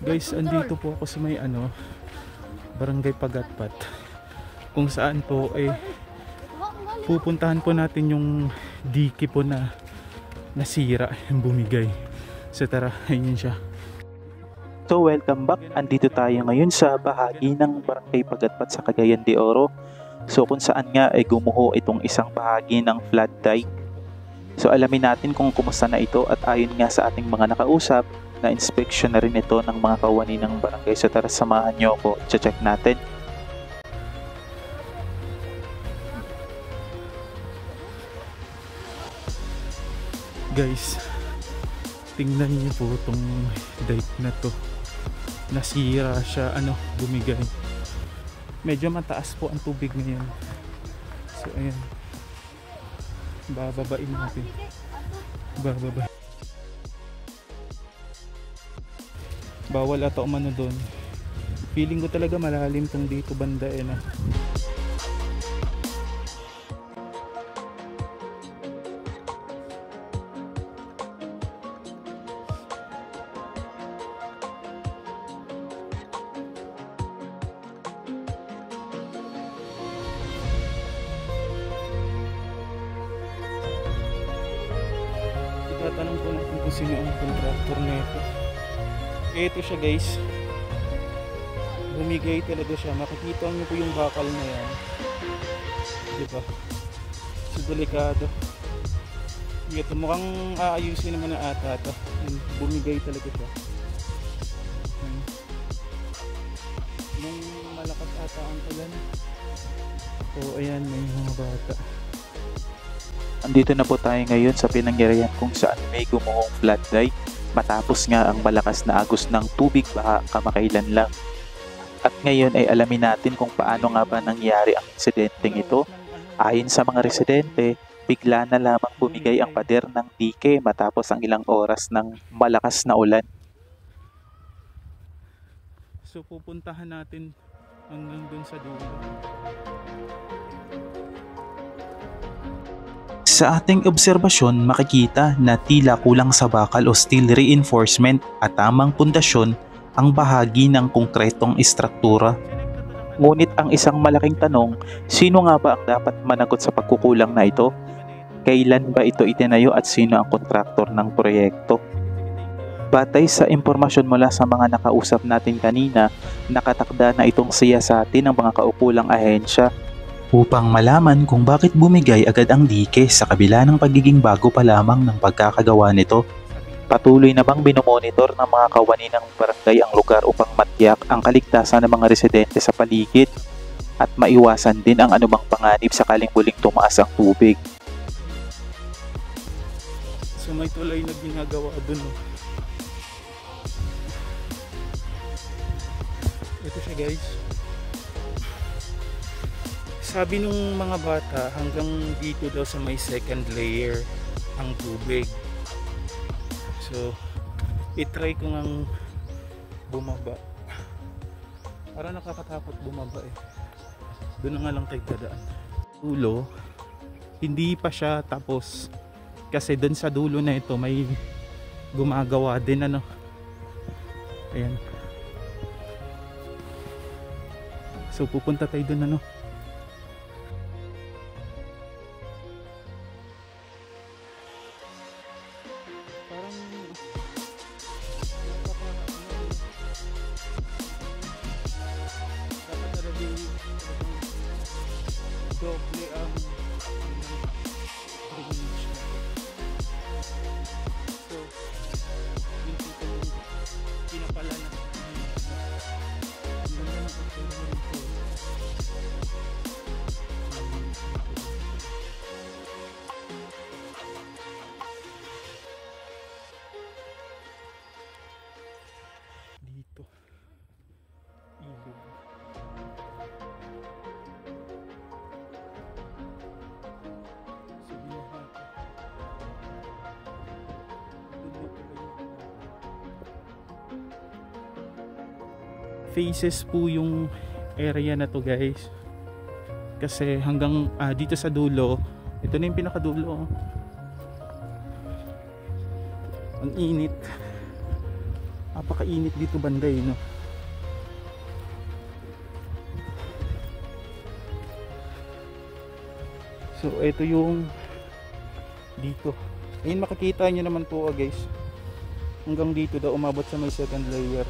Guys, andito po ako sa may Barangay Pagatpat, kung saan po ay pupuntahan po natin yung dike po na nasira, yung bumigay. So tara, ayun siya. So welcome back, andito tayo ngayon sa bahagi ng Barangay Pagatpat sa Cagayan de Oro. So kung saan nga ay gumuho itong isang bahagi ng flood dike. So alamin natin kung kumusta na ito at ayon nga sa ating mga nakausap, na inspection na rin ito ng mga kawani ng barangay. So tara, samahan nyo ako, check natin. Guys, tingnan niyo po itong dike na to. Nasira siya, bumigay. Medyo mataas po ang tubig ngayon. So ayan, bababain natin. Bababa. Bawal ata umano doon. Feeling ko talaga malalim tong dito banda na. Itatanong po natin kung sino ang contractor nito. Ito siya guys, bumigay talaga siya. Makikita niyo po yung bakal na yan, diba? So delikado. Ito mukhang aayusin naman na ata ito. Bumigay talaga siya. Nung malakas ata ang ulan. So ayan, may mga bata. Andito na po tayo ngayon sa pinangyarihan kung saan may gumuhong flood dike. Matapos nga ang malakas na agos ng tubig baha kamakailan lang. At ngayon ay alamin natin kung paano nga ba nangyari ang insidenteng ito. Ayon sa mga residente, bigla na lamang bumigay ang pader ng dike matapos ang ilang oras ng malakas na ulan. So pupuntahan natin hanggang dun sa dulo. Sa ating obserbasyon, makikita na tila kulang sa bakal o steel reinforcement at tamang pundasyon ang bahagi ng konkretong istruktura. Ngunit ang isang malaking tanong, sino nga ba ang dapat managot sa pagkukulang na ito? Kailan ba ito itinayo at sino ang kontraktor ng proyekto? Batay sa impormasyon mula sa mga nakausap natin kanina, nakatakda na itong siyasatin ng mga kaukulang ahensya upang malaman kung bakit bumigay agad ang dike sa kabila ng pagiging bago pa lamang ng pagkakagawa nito. Patuloy na bang binomonitor ng mga kawani ng barangay ang lugar upang matiyak ang kaligtasan ng mga residente sa paligid at maiwasan din ang anumang panganib sakaling muling tumaas ang tubig. So may tulay na ginagawa dun. Ito siya guys. Sabi nung mga bata, hanggang dito daw sa may second layer ang tubig. So, itry ko ngang bumaba. Para nakakatakot bumaba eh. Doon na nga lang tayo dadaan. Dulo, hindi pa siya tapos. Kasi doon sa dulo na ito may gumagawa din Ayan. So, pupunta tayo doon doble ang drainage. So yung tipong pinapala na dito ilog. Faces po yung area na to guys, kasi hanggang dito sa dulo, ito na yung pinakadulo. Ang init. Napakainit dito banda eh, no? So ito yung dito. Ayun, makikita nyo naman po guys. Hanggang dito daw umabot sa may second layer.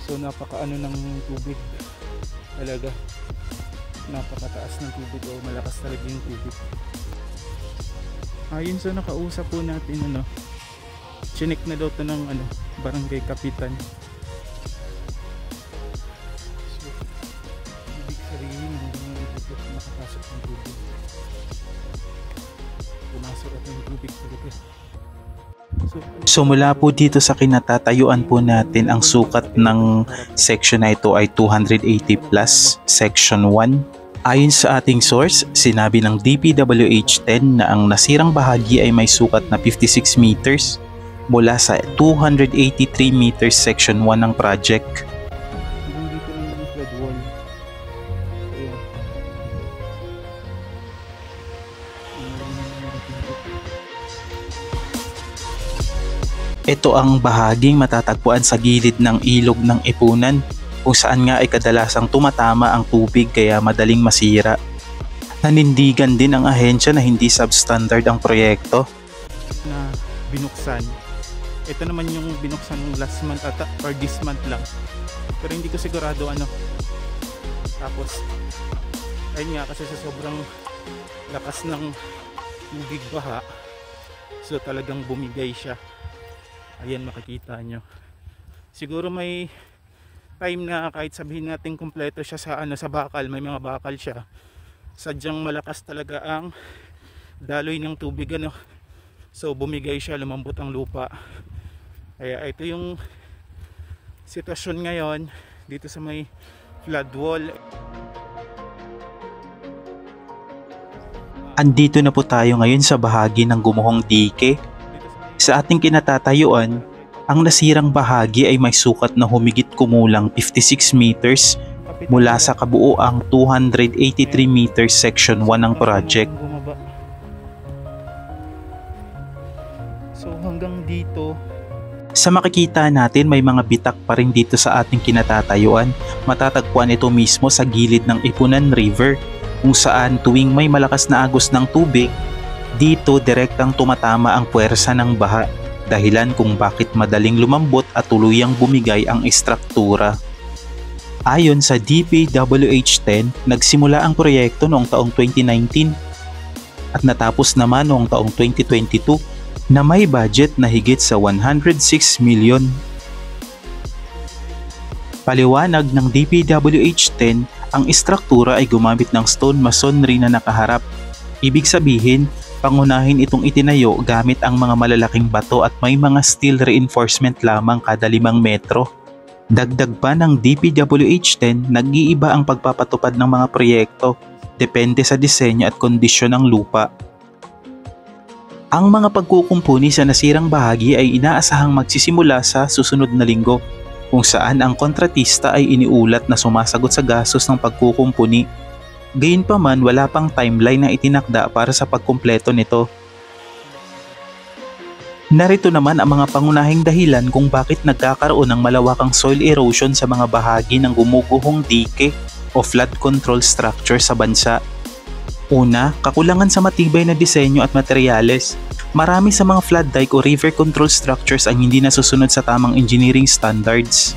So napakaano ng tubig. Talaga. Napakataas ng tubig o malakas talaga yung tubig. Ayun, so nakausap po natin ano. Chinek na daw to ng ano, barangay kapitan. So ibig sabihin hanggang dito nakapasok ng tubig. Pumasok at yung tubig talaga. So mula po dito sa kinatatayuan po natin, ang sukat ng section na ito ay 280 plus, section 1. Ayon sa ating source, sinabi ng DPWH-10 na ang nasirang bahagi ay may sukat na 56 meters mula sa 283 meters section 1 ng project. Hanggang dito lang yung flood wall. Ayan. Ito ang bahaging matatagpuan sa gilid ng ilog ng Ipunan, kung saan nga ay kadalasang tumatama ang tubig kaya madaling masira. Nanindigan din ang ahensya na hindi substandard ang proyekto. Na binuksan. Ito naman yung binuksan ng last month ata, or this month lang. Pero hindi ko sigurado ano. Tapos ayun nga, kasi sa sobrang lakas ng tubig baha, so talagang bumigay siya. Ayan, makikita nyo. Siguro may time na kahit sabihin natin kumpleto siya sa ano, sa bakal, may mga bakal siya. Sadyang malakas talaga ang daloy ng tubig ano. So bumigay siya, lumambot ang lupa. Kaya ito yung sitwasyon ngayon dito sa may flood wall. Andito na po tayo ngayon sa bahagi ng gumuhong dike. Sa ating kinatatayuan, ang nasirang bahagi ay may sukat na humigit kumulang 56 meters mula sa kabuoang 283 meters section 1 ng project. So hanggang dito. Sa makikita natin, may mga bitak pa rin dito sa ating kinatatayuan. Matatagpuan ito mismo sa gilid ng Ipunan River, kung saan tuwing may malakas na agos ng tubig, dito direktang tumatama ang puwersa ng baha, dahilan kung bakit madaling lumambot at tuluyang bumigay ang istruktura. Ayon sa DPWH-10, nagsimula ang proyekto noong taong 2019 at natapos naman noong taong 2022 na may budget na higit sa 106 million. Paliwanag ng DPWH-10, ang istruktura ay gumamit ng stone masonry na nakaharap. Ibig sabihin, pangunahin itong itinayo gamit ang mga malalaking bato at may mga steel reinforcement lamang kada 5 metro. Dagdag pa ng DPWH-10, nag-iiba ang pagpapatupad ng mga proyekto, depende sa disenyo at kondisyon ng lupa. Ang mga pagkukumpuni sa nasirang bahagi ay inaasahang magsisimula sa susunod na linggo, kung saan ang kontratista ay iniulat na sumasagot sa gastos ng pagkukumpuni. Gayunpaman, wala pang timeline na itinakda para sa pagkumpleto nito. Narito naman ang mga pangunahing dahilan kung bakit nagkakaroon ng malawakang soil erosion sa mga bahagi ng gumuguhong dike o flood control structure sa bansa. Una, kakulangan sa matibay na disenyo at materyales. Marami sa mga flood dike o river control structures ang hindi nasusunod sa tamang engineering standards.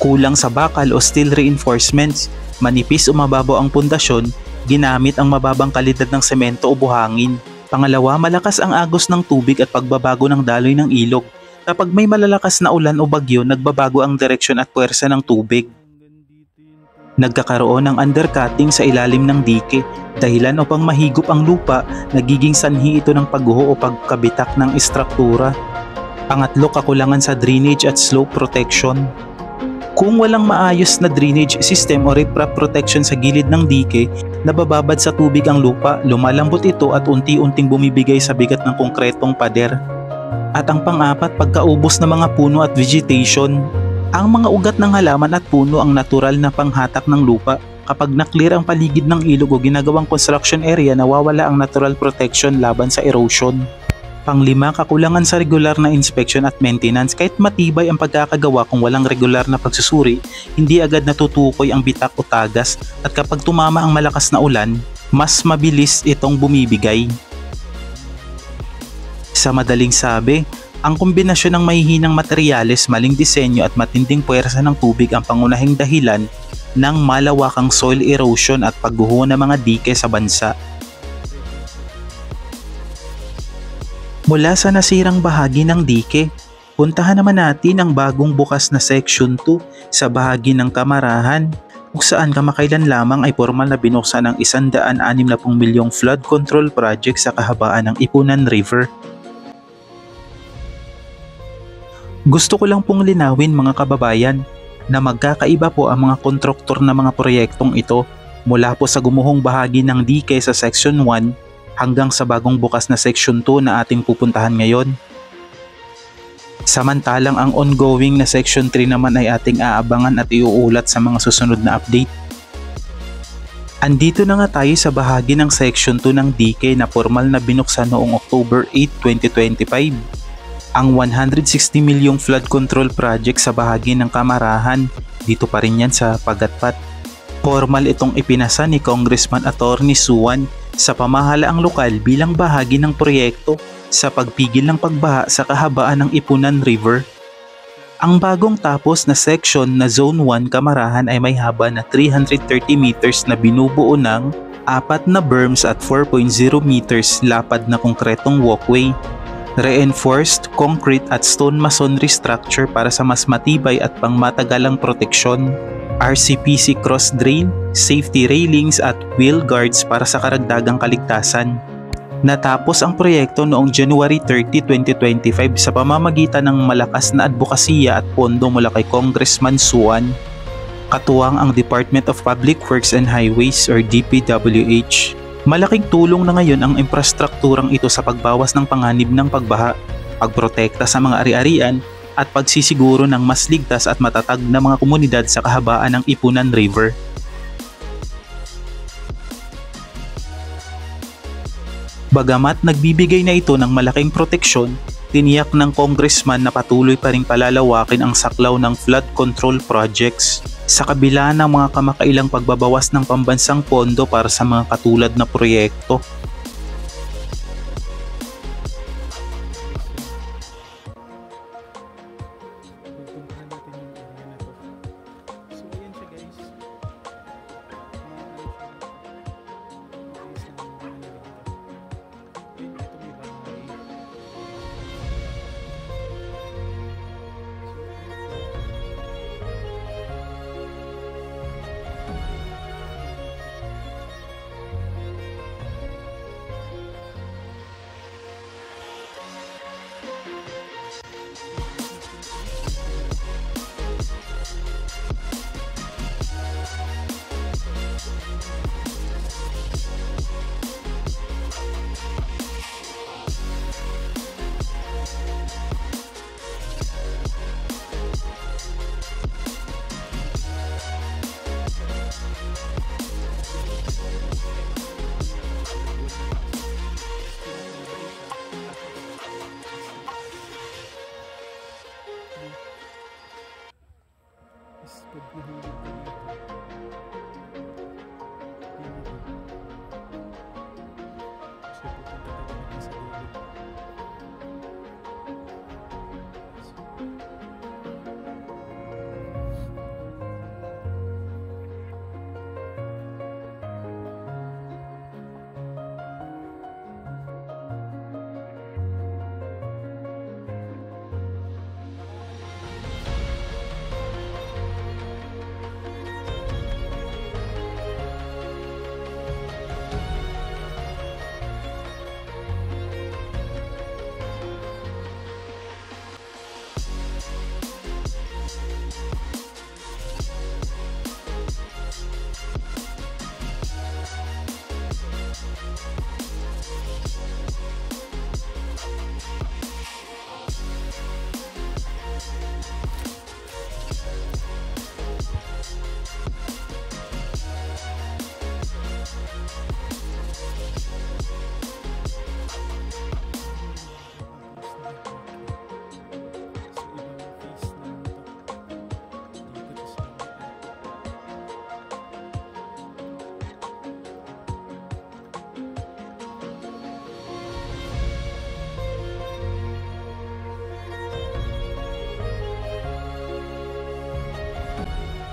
Kulang sa bakal o steel reinforcements, manipis o mababaw ang pundasyon, ginamit ang mababang kalidad ng semento o buhangin. Pangalawa, malakas ang agos ng tubig at pagbabago ng daloy ng ilog. Kapag may malalakas na ulan o bagyo, nagbabago ang direksyon at puwersa ng tubig. Nagkakaroon ng undercutting sa ilalim ng dike, dahilan upang mahigop ang lupa, nagiging sanhi ito ng pagguho o pagkabitak ng istruktura. Pangatlo, kakulangan sa drainage at slope protection. Kung walang maayos na drainage system o riprap protection sa gilid ng dike, nabababad sa tubig ang lupa, lumalambot ito at unti-unting bumibigay sa bigat ng konkretong pader. At ang pang-apat, pagkaubos ng mga puno at vegetation. Ang mga ugat ng halaman at puno ang natural na panghatak ng lupa. Kapag naklear ang paligid ng ilog o ginagawang construction area, nawawala ang natural protection laban sa erosion. Panglima, kakulangan sa regular na inspection at maintenance. Kahit matibay ang pagkakagawa kung walang regular na pagsusuri, hindi agad natutukoy ang bitak o tagas at kapag tumama ang malakas na ulan, mas mabilis itong bumibigay. Sa madaling sabi, ang kombinasyon ng mahihinang materyales, maling disenyo at matinding puwersa ng tubig ang pangunahing dahilan ng malawakang soil erosion at pagguho ng mga dike sa bansa. Mula sa nasirang bahagi ng dike, puntahan naman natin ang bagong bukas na Section 2 sa bahagi ng Kamarahan, kung saan kamakailan lamang ay formal na binuksan ang 160 milyong flood control project sa kahabaan ng Ipunan River. Gusto ko lang pong linawin mga kababayan na magkakaiba po ang mga kontraktor na mga proyektong ito mula po sa gumuhong bahagi ng dike sa Section 1 hanggang sa bagong bukas na Section 2 na ating pupuntahan ngayon. Samantalang ang ongoing na Section 3 naman ay ating aabangan at iuulat sa mga susunod na update. Andito na nga tayo sa bahagi ng Section 2 ng dike na formal na binuksan noong October 8, 2025. Ang 160 milyong flood control project sa bahagi ng Kamarahan, dito pa rin yan sa Pagatpat. Formal itong ipinasa ni Congressman Attorney Suwan sa pamahalaang lokal bilang bahagi ng proyekto sa pagpigil ng pagbaha sa kahabaan ng Ipunan River. Ang bagong tapos na section na Zone 1 Kamarahan ay may haba na 330 meters na binubuo ng 4 na berms at 4.0 meters lapad na konkretong walkway. Reinforced concrete at stone masonry structure para sa mas matibay at pangmatagalang proteksyon. RCPC cross drain, safety railings at wheel guards para sa karagdagang kaligtasan. Natapos ang proyekto noong January 30, 2025 sa pamamagitan ng malakas na advokasya at pondo mula kay Congressman Suwan. Katuwang ang Department of Public Works and Highways or DPWH. Malaking tulong na ngayon ang infrastrukturang ito sa pagbawas ng panganib ng pagbaha, pagprotekta sa mga ari-arian, at pagsisiguro ng mas ligtas at matatag na mga komunidad sa kahabaan ng Ipunan River. Bagamat nagbibigay na ito ng malaking proteksyon, tiniyak ng congressman na patuloy pa ring palalawakin ang saklaw ng flood control projects sa kabila ng mga kamakailang pagbabawas ng pambansang pondo para sa mga katulad na proyekto.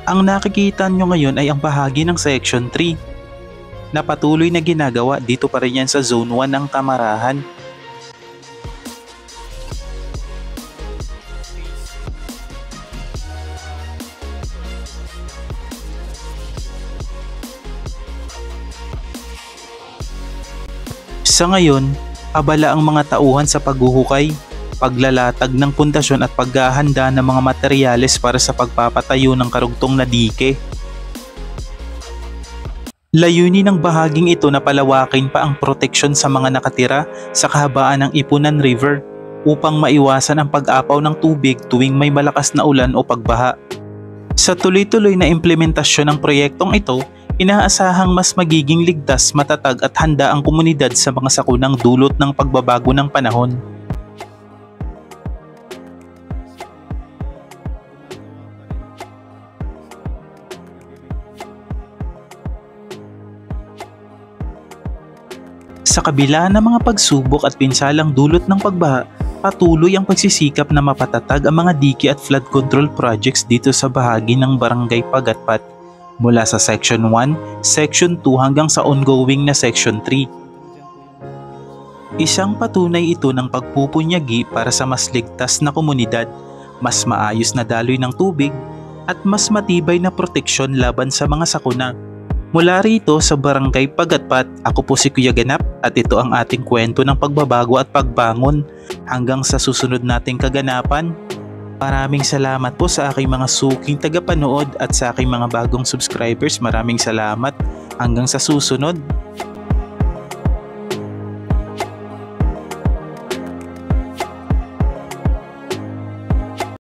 Ang nakikita nyo ngayon ay ang bahagi ng Section 3 na patuloy na ginagawa dito pa rin yan sa Zone 1 ng Kamarahan. Sa ngayon, abala ang mga tauhan sa paghuhukay, paglalatag ng pundasyon at paghahanda ng mga materyales para sa pagpapatayo ng karugtong na dike. Layunin ng bahaging ito na palawakin pa ang proteksyon sa mga nakatira sa kahabaan ng Ipunan River upang maiwasan ang pag-apaw ng tubig tuwing may malakas na ulan o pagbaha. Sa tuloy-tuloy na implementasyon ng proyektong ito, inaasahang mas magiging ligtas, matatag at handa ang komunidad sa mga sakunang dulot ng pagbabago ng panahon. Sa kabila ng mga pagsubok at pinsalang dulot ng pagbaha, patuloy ang pagsisikap na mapatatag ang mga dike at flood control projects dito sa bahagi ng Barangay Pagatpat mula sa Section 1, Section 2 hanggang sa ongoing na Section 3. Isang patunay ito ng pagpupunyagi para sa mas ligtas na komunidad, mas maayos na daloy ng tubig, at mas matibay na proteksyon laban sa mga sakuna. Mula rito sa Barangay Pagatpat, ako po si Kuya Ganap at ito ang ating kwento ng pagbabago at pagbangon. Hanggang sa susunod nating kaganapan, maraming salamat po sa aking mga suking tagapanood at sa aking mga bagong subscribers. Maraming salamat. Hanggang sa susunod.